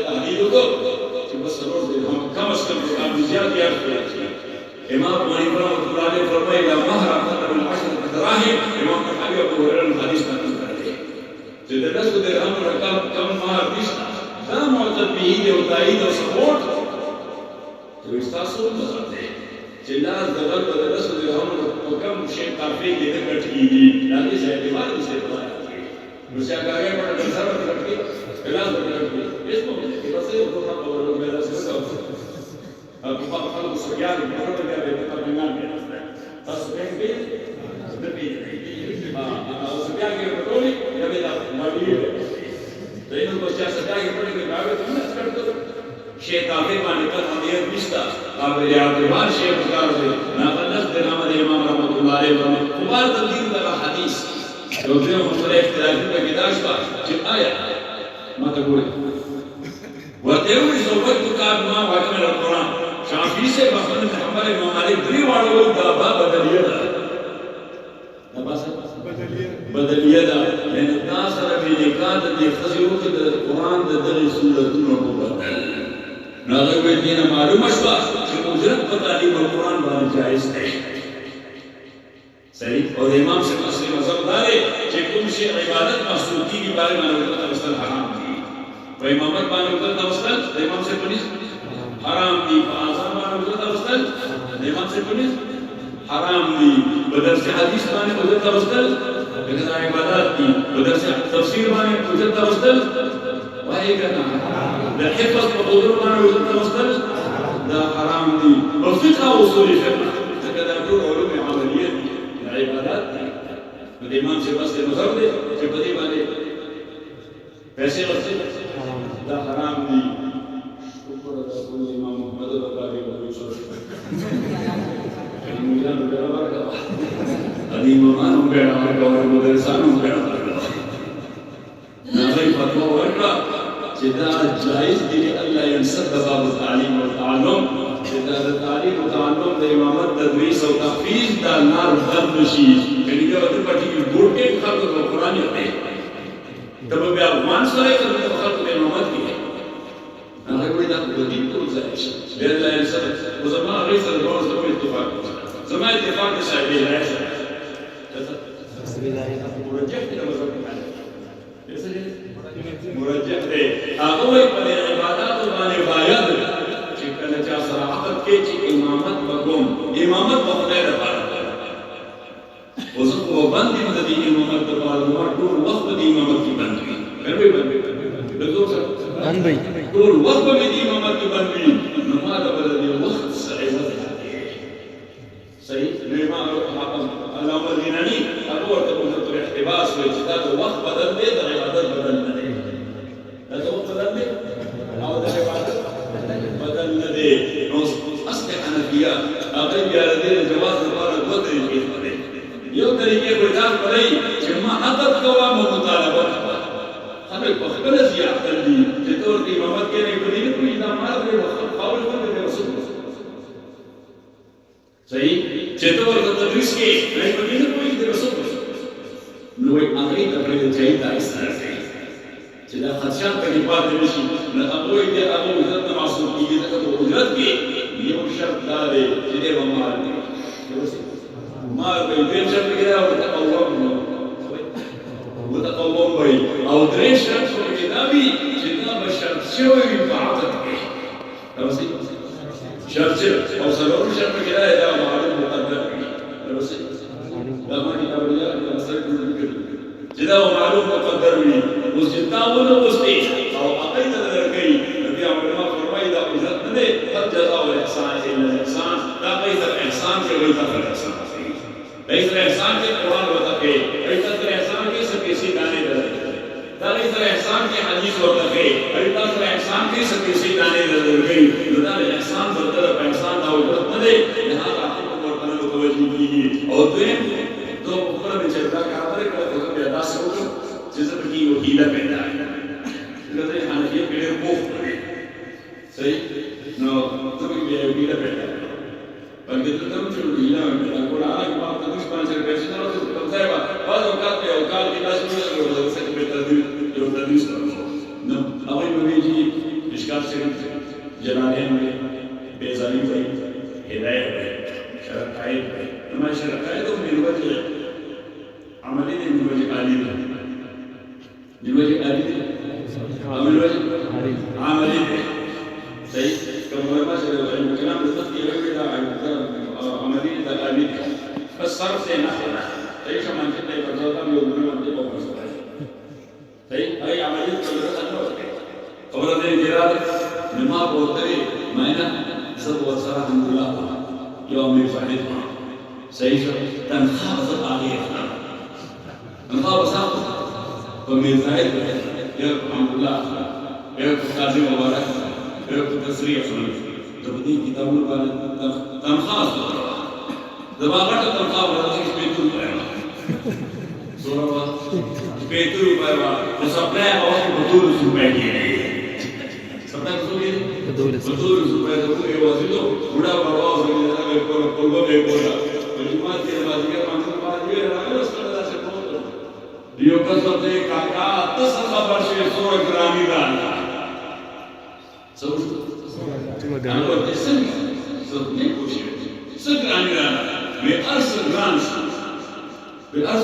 تحدید کو چې بس ضرور دې هم کم از کم کام زیات یاد کړی امام ابو حنیفه رحمۃ اللہ علیہ فرمائے لا مہر اقل من 10 دراهم امام طحاوی ابو هريره حدیث نقل کړی چې د 10 درهم رقم کم مہر نشته دا معتد به دی او تایید او سپورټ چې تاسو نظر دی چې لا دغه د 10 درهم کم شی کافي کې د کټیږي دا دې اعتبار دې څه وایي نو څنګه هغه په نظر راځي کلاس ورکړي اسمه کې بس یو څه په ورو مې راځي او په خپل سویان په ورو کې به په پنځمان کې تاسو به د دې او سویان کې په ټولي یا به دا مالي دینو کو چې ستا کې په دې کې راغلی نو څه شیخ کافی باندې کله هدیت نشتا او د اعتبار شیخ کار دی نه بلس د امام رحمت الله علیه مبار تدین د حدیث یو ځای مشوره اختلافي په کې داشته چې آیا ما ته ګوري ورته وي زوجت کار ما واقع القرآن شافعی سے محمد محمد امام مالک دری واړو دا بدلیه ده دا بس بدلیه ده لأن الناس ربي نکات دي خزيو کې د قرآن د دغه سورتونو په بدل ناغوی دین معلوم شوا چې اجرت په تعلیم القرآن باندې جائز دی صحیح او امام سے اصلی مذہب دارے چې کوم شی عبادت محسوب کیږي بارے باندې وکړل حرام دي په امامت باندې وکړل د امام سے پولیس حرام دي په اذان باندې وکړل د امام سے پولیس حرام دي په درس حدیث باندې وکړل دغه عبادت دي په درس تفسیر باندې وکړل وایي کنه د حفظ په حضور باندې وکړل دا حرام دي په فقه او اصول فقه څنګه دا ټول علوم عملیه دي عبادات دي نو د امام سے بس مذهب دی چې په دې باندې پیسې ورته دا حرام دي شکر ادا کوم امام محمد رضی الله عنه موږ به ورکړو ادي امامانو به ورکړو مدرسانو به ورکړو نه وی فتوا ورکړه چې دا جائز دي الله ينسب باب التعليم والتعلم چې دا د تعلیم او تعلم د امامت تدریس او تحفیظ دا نار بند شي کله چې ورته پټي ګور کې خلکو د قرآن یې ته به بیا افغان سره د خلکو د امامت کې هغه وایي دا په دې ټول ځای شي د الله ينسب او زما رئیس د ډول سره اتفاق زما اتفاق د صاحب رئیس مرجح دی مرجح دی هغه وایي په عبادت باندې باید چې کله چا سره عقد کې چې امامت وګوم امامت په خدای لپاره اوس په باندې د دې امامت لپاره نو ټول وخت د امامت کې باندې کوي د ټول سره باندې ټول وخت د امامت کې باندې نو ما د دې وخت صحیح صحیح امام علامه الدینانی هغه ورته په احتباس وایي چې دا وخت بدل دی د عبادت بدل نه دی دا وخت بدل دی او د عبادت بدل نه دی نو اصل حنفیه هغه بیا د جواز لپاره دوه طریقې لري یو طریقې په ځان پرې چې ما عقد کوم مطالبه خلک په خپل زیات دي چې تور دی امامت کې نه کوي نو دا ما د قول کوي د رسول صحیح چې تور د تدریس کې نه کوي نو کوي د رسول نو هغه ته پرې ځای دا استعاره چې دا خدشات په پاتې نشي نو هغه دې هغه عزت معصوم کیږي دا په عزت کې یو شرط دا دی چې دې ومال دي ما به دې شرط کې دا وتقوم وي او درې شرط کې دا وي چې دا به شرط شوی په عقد کې تاسو شرط او سلام شرط کې دا معلوم مقدر تاسو دا باندې اولیا د مسلک چې دا معلوم مقدر وي اوس چې تاونه وستي او عقیده درګي نبی علماء فرمایي دا عزت نه ده قد جزاء الاحسان الا الاحسان دا قیصر احسان کې وي تفر احسان قیصر احسان کې قرآن وته کې قیصر احسان کې سپېسي دانه ده دا قیصر احسان کې حدیث وته کې قیصر احسان کې سپېسي دانه ده نو دا احسان بدل په احسان دا عزت نه ده نه هغه ورته متوجي کیږي او دویم تو خپل د چرګا کارونه کوي ته بیا تاسو وکړو چې زه پکې یو هیله پیدا کړم دا حنفیه په ډېر پوښ کړی صحیح نو ته پکې یو هیله پیدا کړم بلکې ته هم چې هیله پیدا کړه هغه په تاسو باندې پیسې نه راځي په ځای باندې وکړ یو کال کې تاسو یې ورته څه په تدریس یو تدریس نو هغه مې ویلي چې مشکات شریف جلالین میں بیزاری ہوئی ہدایت ہے شرقائد ہے ہمارے شرقائد اور من وجہ عملی نے من وجہ عالی ہے من وجہ عالی ہے من وجہ عملی ہے صحیح كما ما شاء علم الكلام التقي غير عملية الآلية فالصرف زي نحن تعيش من كده يبقى يومين منطقة ومسؤولية صحيح هي عملية تغييرات النوع قبل ذلك جلال لما بوتري ما هنا سب وصار الحمد لله يوم يفعلها صحيح تنخفض عليها تنخفض ومن ذلك يرفع الحمد لله يرفع كاظم مبارك يرفع تسريع تبدي كتاب البلد تنخفض دماغك تنخفض ولا تشبه سورة Betul bahwa supaya orang betul supaya gini, supaya betul supaya itu udah bawa orang yang kolbo cuma dia bagian mana dia harus ada sesuatu. Dia kan seperti kakak atas kabar sih surah keramiran. Kalau desen seperti kucing, sekeramiran, beras grans, beras.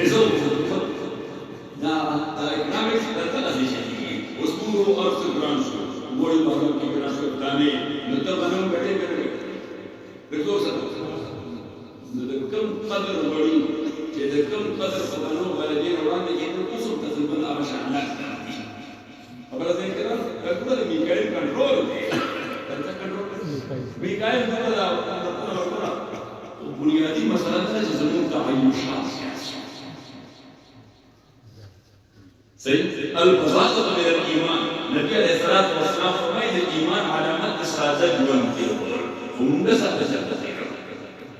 result na economics tentang sih usburu arus transfer bodi bahan ki transfer dane ntar banam bede betul sah ntar qadar bodi jadi qadar banam baladin orang ni itu kusum tazban abashana apabila kita kalau Mikael control tentang control Mikael adalah bunyadi masalahnya sesuatu tahayyushat البساطة من الإيمان النبي عليه الصلاة والسلام فرمى الإيمان علامات السعادة والانتصار ومندسة تجربة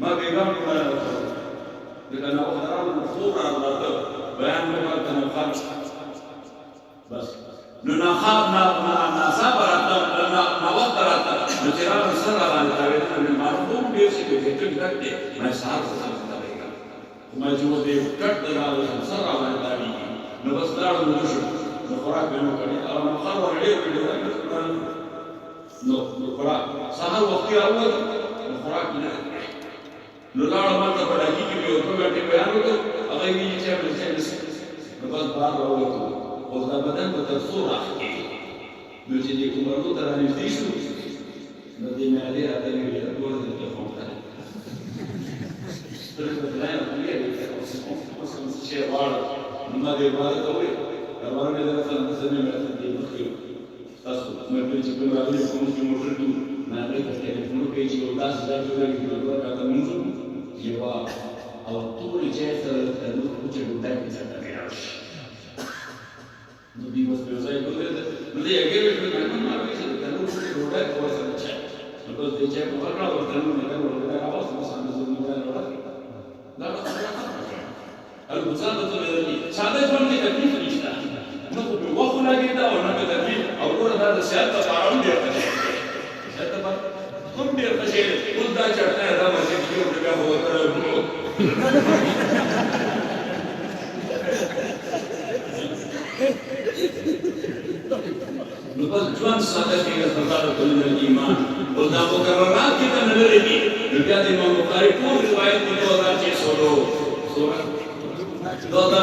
ما بيقام ولا لأن أخبار الصورة على بيان ما تنقل بس نخاف نصبر نوقر نجرب السر على التاريخ من معروف بيوسف بيتم ذاته ما يصير وما يجوز يكتر على السر على التاريخ نبص دار النشر نقرأ بينه كذي أو نخاف عليه نقرأ سهل وقت أول نقرأ كنا نقرأ ما تبغى كي بيوتو بيتي بيانو أغير يجي بس نبص دار أول وإذا بدأت بتصور أحكي نجد كمرو ترى نفسيسو ندي عليها تاني يقول ذلك فهمت ترى لا يقولي بس شيء وارد ما ده وارد أوي كمان إذا كان مثلاً مثلاً دي بخير تاسو ما بيجي بنقول يكون في مفردو ما بيجي تلفون بيجي وداس ده جولا يقولوا كذا منزو يوا أو طول جاهز تلو كوچه بداية كذا بيعش نبي مسؤول زي كل هذا نبي أجيب من ما بيجي تلو كوچه بداية كويسة بتشاف نقول تيجي بقرا وتلو نقول ولا عاوز مثلا نزول نقول ولا لا المساعدة الذي ساعدت من تكليف الإجتماع نقول وقنا جدا ونبي تكليف أو كل هذا سيادة تعاون بيرتشي سيادة هم بيرتشي كل ده جرنا هذا ما تكليف بيجا هو ترى نقول جوان سادة في الفضائل من الإيمان قلنا مكررات كده نبرني نبيات إمام بخاري كل رواية نقول ذاتي سورة دودا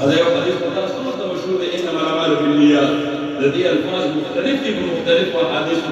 هذا حديث مختصر مشهور انما الاعمال بالنيات الذي الفاظ مختلف بمختلف احاديث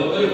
وقال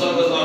7000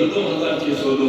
2602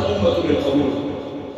الامه بالقبول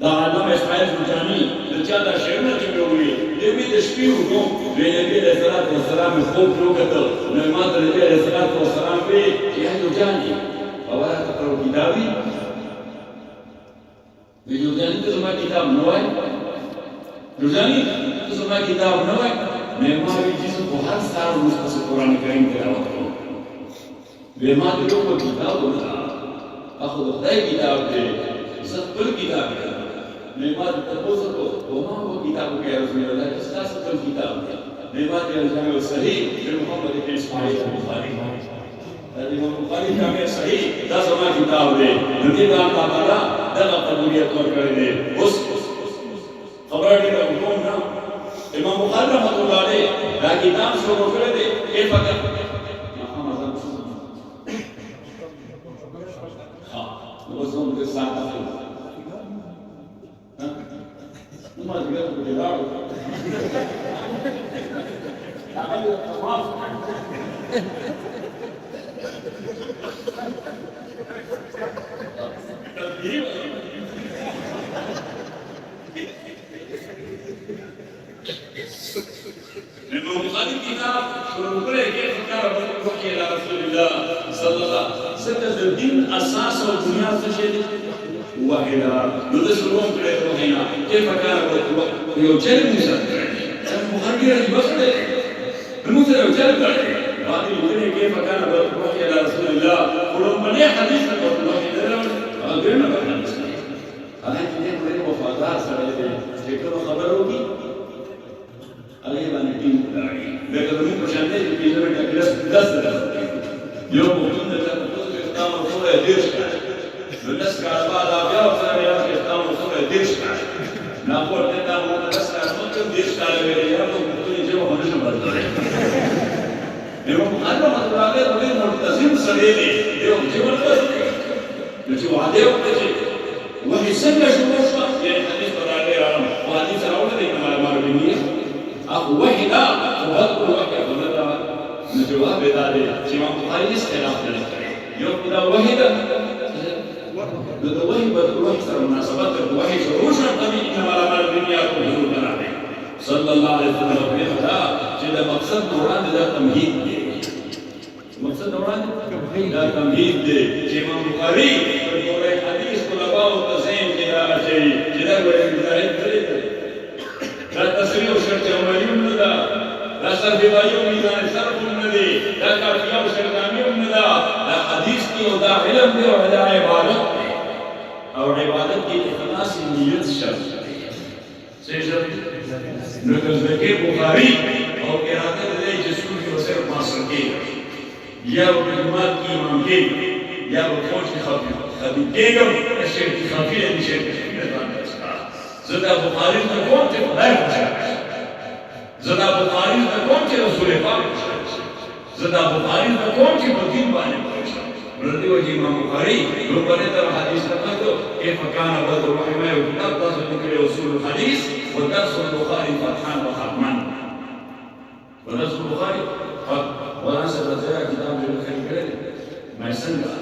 دا علامه اسماعیل جوجانی د چا دا شعرونه چې ویلي دی وی د شپې وګو د نبی علیه الصلاۃ والسلام خوب وکړل نو ما ته نبی علیه الصلاۃ والسلام وی چې جوجانی او هغه تقرأ کتابي وی جوجانی ته زما کتاب نه وای جوجانی ته زما کتاب نه وای مې ما وی چې په هر سال مستس قرآن کریم تلاوت کوم وی ما ته کوم کتاب ولا اخو د خدای کتاب دی زه خپل کتاب دی نعمت تپوسو کو وما هو كتاب يا رسول الله استاذ الكتاب نعمت الجامع الصحيح لمحمد بن اسماعيل البخاري الامام البخاري جامع صحيح دا زما کتاب دی نبی الله تعالی دا قبولیت ورکړي دی اوس خبر دی کوم نه امام بخاری رحمۃ اللہ علیہ دا کتاب شروع کړی دی کیف کړه نو زوم د ساعت ما تقدر تقول الإمام البخاري كتاب شروع كله كيف كان وحي إلى رسول الله صلى الله عليه وسلم ستة الدين أساس والبنيان تشهد واحدة ندرسهم كله وحينا كيف كان يوجد موسى البخاري يبصر موسى يوجد هذه الدنيا كيف كان وحي إلى رسول الله ولما ليه حديث الوحي ده غيرنا بقى هذا كده غير وفادار سره ذكر خبروكي عليه بان الدين لكن من بشانته في زمن الكلاس دس يوم كنا نقول استام الصوره ديش الناس قاعد بعد ابيض صار يا استام الصوره ديش نقول كده هو بس ممكن ديش على الرياض وممكن يجيبوا خمسه برضه يوم انا ما طلعت غير ملتزم سريري يوم جيبوا بس نجيبوا عليه وهي سنه شو يعني حديث برالي رام وحديث راوله دي ما معلوميه أخو وحده وهذا وحده فماذا نجواب ذلك إمام البخاري استخلاف ذلك يوم إذا وحده بدو وحي بدو وحي سر مناسبات بدو وحي سروشا قبل إنما لما الدنيا كله بناء صلى الله عليه وسلم بهذا جد مقصد دوران ذا تمهيد مقصد دوران ذا تمهيد إمام البخاري بدو حديث خلفاء التسعين كذا شيء كذا ولا لا تسريع شرط يوم لا لا صرف يوم ميزان صرف النبي لا كافية شرط يوم لا حديث کی ودا علم دی اور عبادت اور عبادت کی اخلاص نیت شرط سے شرط نقل ذکر بخاری اور قرات دے جسم کی وسر ماسر کی یا علماء کی امام کی یا فوج کی خبیر دیگر شرط کی خفیہ دی شرط زدا بخاری ته کوم چې خدای خوشاله زدا بخاری ته کوم چې رسول پاک خوشاله زدا بخاری ته کوم چې په دین باندې خوشاله ردی وجه امام بخاری ربنا تر حدیث تقدو كيف كان بدر وحما وكتاب ذكر اصول الحديث ودرس البخاري فتحا وختما ودرس البخاري وناس رجاء كتاب الخير ما يسنى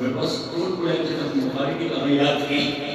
وبس كل يجب البخاري کی اغیات کی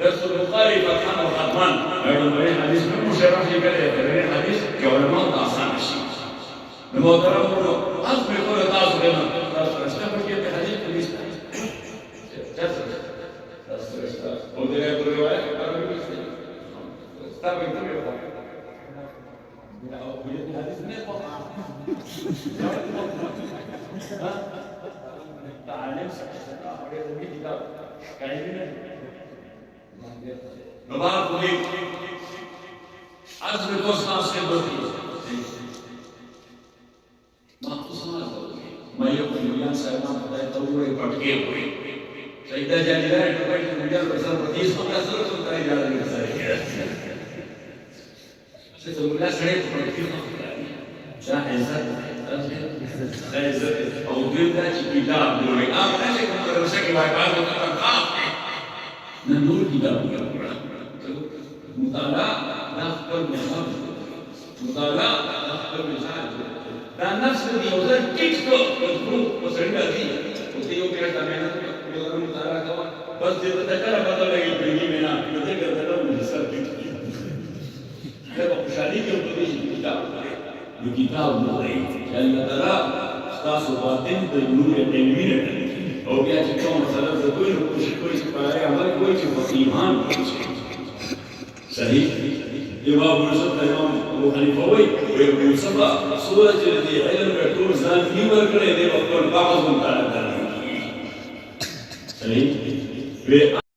درس البخاري فتحا وختما ايضا بين حديث من مشرح لكده بين حديث كعلماء آسان شيء المحترم هو اصل كل تاس لنا تاس استفاد كده حديث حديث تاس وده الروايه استفاد كده تعلم نبات کوئی عزم کو سانس کے بڑھتی مخصوص نہ ہوگی میں یہ بیان صاحبان خدای توڑے پٹکے ہوئے سیدہ جانیدہ ہے تو کوئی مجھے رسل پردیس کو کیا سر سنتا ہے جانا نہیں سارے سے تو ملا سڑے تو پردیس کو چاہ عزت عزت اور دل کا کتاب جو ہے آپ ایسے کم کر رسے کہ واقعات ہوتا ہے کام ہے نور کتاب کیا پڑا مطالعہ نفس پر محمد مطالعہ نفس پر مثال دا نفس دی اوزر ٹکس کو وہ سرنگا دی اس دیو کہتا میں نے جو مطالعہ کوا بس دیتا تکرہ پتہ لگی پریگی میں نا جو ذکر کرتا ہوں مجھے سر ٹکس کیا جب خوشحالی کے اوپر دیشی کتاب جو کتاب ہو رہی کہ اللہ تعالیٰ استاس و باطن تو نور علمی رکھنے اور کیا چکتا ہوں مسئلہ سے کوئی سپارے عمل کوئی چکتا ایمان کوئی صحیح امام یوسف امام ابو حنیفہ ہوئی ابو یوسف سورج جلدی علم رٹور زان نیور کرے دے وقت بعض مطالعہ کرنے صحیح